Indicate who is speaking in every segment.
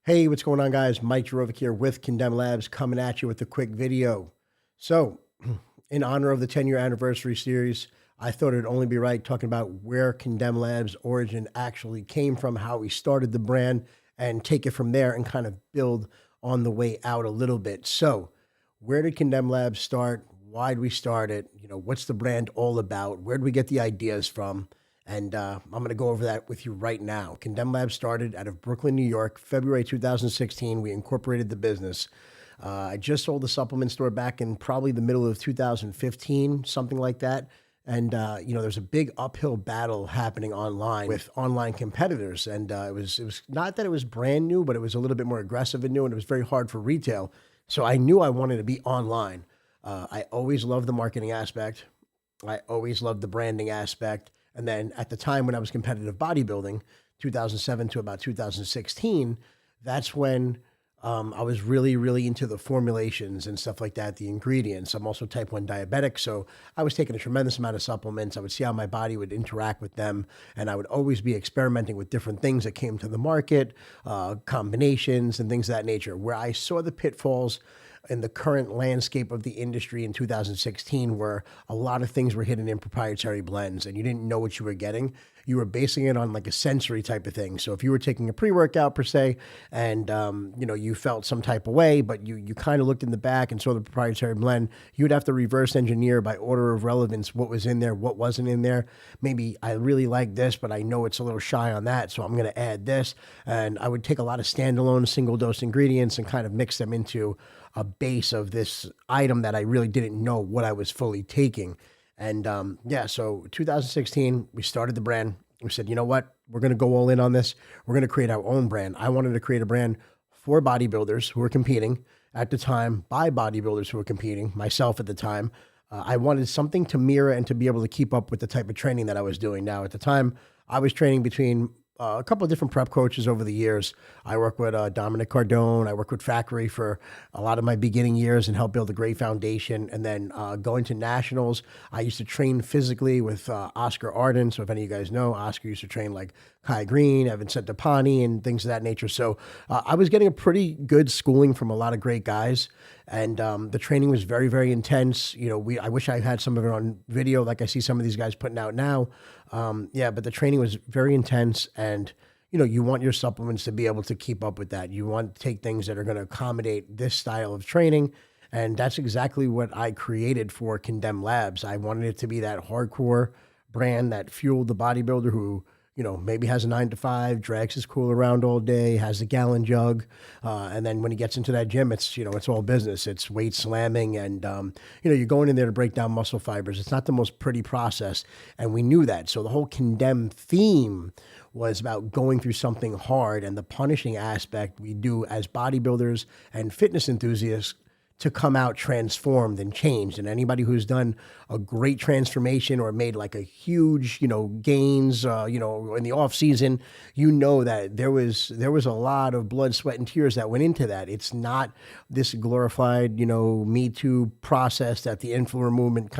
Speaker 1: Hey, what's going on, guys? Mike Jirovec here with Condemned Labz coming at you with a quick video. So, in honor of the 10-year anniversary series, I thought it'd only be right talking about where Condemned Labz origin actually came from, how we started the brand, and take it from there and kind of build on the way out a little bit. So, where did Condemned Labz start? Why did we start it? What's the brand all about? Where did we get the ideas from? And I'm going to go over that with you right now. Condemned Labz started out of Brooklyn, New York, February 2016. We incorporated the business. I just sold the supplement store back in probably the middle of 2015, something like that. And there's a big uphill battle happening online with online competitors, and it was not that it was brand new, but it was a little bit more aggressive and new, and it was very hard for retail. So I knew I wanted to be online. I always loved the marketing aspect. I always loved the branding aspect. And then at the time when I was competitive bodybuilding, 2007 to about 2016, that's when I was really, really into the formulations and stuff like that, the ingredients. I'm also type 1 diabetic, so I was taking a tremendous amount of supplements. I would see how my body would interact with them, and I would always be experimenting with different things that came to the market, combinations and things of that nature. Where I saw the pitfalls in the current landscape of the industry in 2016, where a lot of things were hidden in proprietary blends and you didn't know what you were getting. You were basing it on like a sensory type of thing. So if you were taking a pre-workout per se, and you felt some type of way, but you kind of looked in the back and saw the proprietary blend, you would have to reverse engineer by order of relevance what was in there, what wasn't in there. Maybe I really like this, but I know it's a little shy on that, so I'm going to add this. And I would take a lot of standalone single dose ingredients and kind of mix them into a base of this item that I really didn't know what I was fully taking. And so 2016, we started the brand. We said, you know what? We're going to go all in on this. We're going to create our own brand. I wanted to create a brand for bodybuilders who were competing at the time, by bodybuilders who were competing, myself at the time. I wanted something to mirror and to be able to keep up with the type of training that I was doing. Now, at the time, I was training between a couple of different prep coaches over the years. I worked with Dominic Cardone. I worked with Factory for a lot of my beginning years and helped build a great foundation. And then going to nationals, I used to train physically with Oscar Arden. So if any of you guys know, Oscar used to train like Kai Green, Evan Centopani, and things of that nature. So I was getting a pretty good schooling from a lot of great guys. And the training was very, very intense. I wish I had some of it on video, like I see some of these guys putting out now. But the training was very intense, and you want your supplements to be able to keep up with that. You want to take things that are going to accommodate this style of training, and that's exactly what I created for Condemned Labz. I wanted it to be that hardcore brand that fueled the bodybuilder who maybe has a 9 to 5, drags his cooler around all day, has a gallon jug. And then when he gets into that gym, it's all business. It's weight slamming. And, you're going in there to break down muscle fibers. It's not the most pretty process. And we knew that. So the whole Condemned theme was about going through something hard, and the punishing aspect we do as bodybuilders and fitness enthusiasts to come out transformed and changed. And anybody who's done a great transformation or made like a huge, gains, in the off season, that there was a lot of blood, sweat, and tears that went into that. It's not this glorified, Me Too process that the influencer movement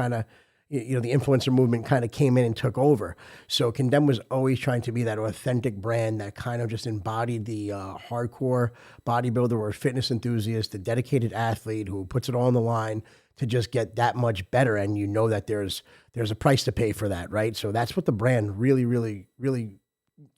Speaker 1: came in and took over. So Condemned was always trying to be that authentic brand that kind of just embodied the hardcore bodybuilder or fitness enthusiast, the dedicated athlete who puts it all on the line to just get that much better. And that there's a price to pay for that, right? So that's what the brand really, really, really,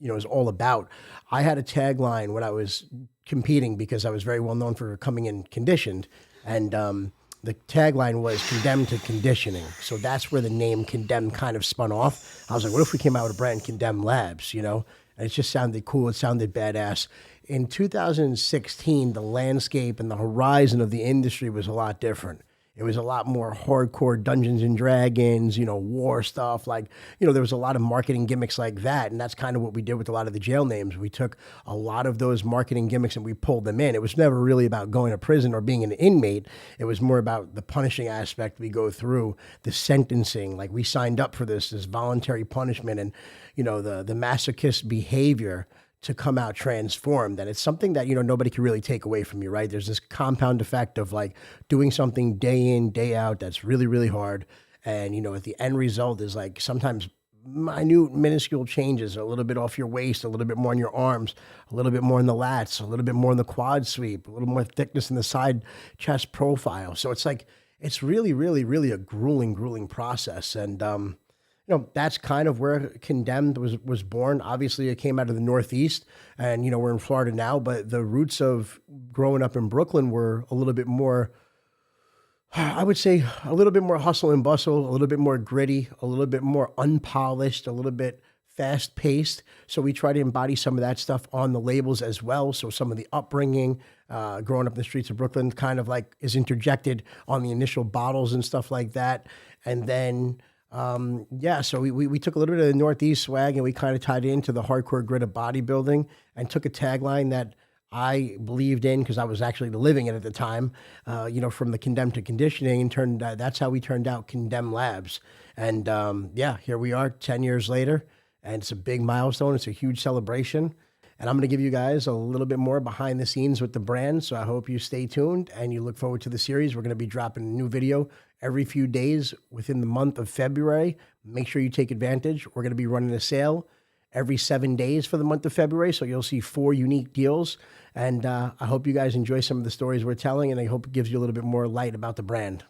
Speaker 1: is all about. I had a tagline when I was competing because I was very well known for coming in conditioned, and the tagline was condemned to conditioning. So that's where the name Condemned kind of spun off. I was like, what if we came out with a brand, Condemned Labz, And it just sounded cool. It sounded badass. In 2016, the landscape and the horizon of the industry was a lot different. It was a lot more hardcore Dungeons and Dragons, war stuff. Like, there was a lot of marketing gimmicks like that. And that's kind of what we did with a lot of the jail names. We took a lot of those marketing gimmicks and we pulled them in. It was never really about going to prison or being an inmate. It was more about the punishing aspect we go through, the sentencing. Like, we signed up for this voluntary punishment and, the masochist behavior to come out transformed. And it's something that, nobody can really take away from you, right? There's this compound effect of like doing something day in, day out that's really, really hard. And, at the end result is like sometimes minute, minuscule changes, a little bit off your waist, a little bit more on your arms, a little bit more in the lats, a little bit more in the quad sweep, a little more thickness in the side chest profile. So it's like, it's really, really, really a grueling process. And, that's kind of where Condemned was born. Obviously, it came out of the Northeast, and we're in Florida now. But the roots of growing up in Brooklyn were a little bit more, I would say, a little bit more hustle and bustle, a little bit more gritty, a little bit more unpolished, a little bit fast paced. So we try to embody some of that stuff on the labels as well. So some of the upbringing, growing up in the streets of Brooklyn, kind of like is interjected on the initial bottles and stuff like that. And then so we took a little bit of the Northeast swag and we kind of tied it into the hardcore grit of bodybuilding and took a tagline that I believed in because I was actually living it at the time, from the condemned to conditioning, and that's how we turned out Condemned Labz. And here we are 10 years later, and it's a big milestone. It's a huge celebration. And I'm going to give you guys a little bit more behind the scenes with the brand. So I hope you stay tuned and you look forward to the series. We're going to be dropping a new video every few days within the month of February. Make sure you take advantage. We're going to be running a sale every 7 days for the month of February. So you'll see 4 unique deals. And I hope you guys enjoy some of the stories we're telling, and I hope it gives you a little bit more light about the brand.